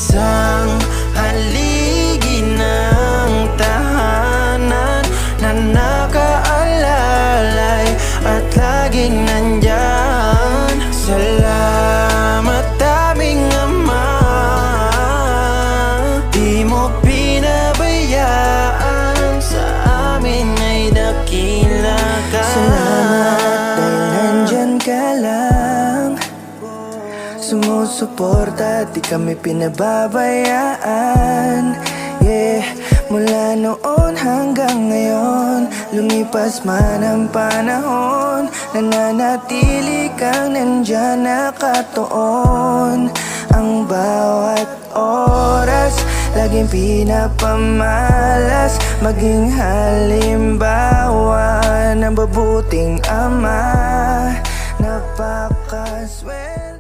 isang haligi ng tahanan na nakaalalay at laging nandyan. Salamat aming Ama, di mo pinabayaan, sa amin ay dakila ka. Salamat dahil nandyan ka lang, sumusuporta, di kami pinababayaan. Yeah, mula noon hanggang ngayon, lumipas man ang panahon, nananatili kang nandyan nakatuon. Ang bawat oras, laging pinapamalas, maging halimbawa ng mabuting ama.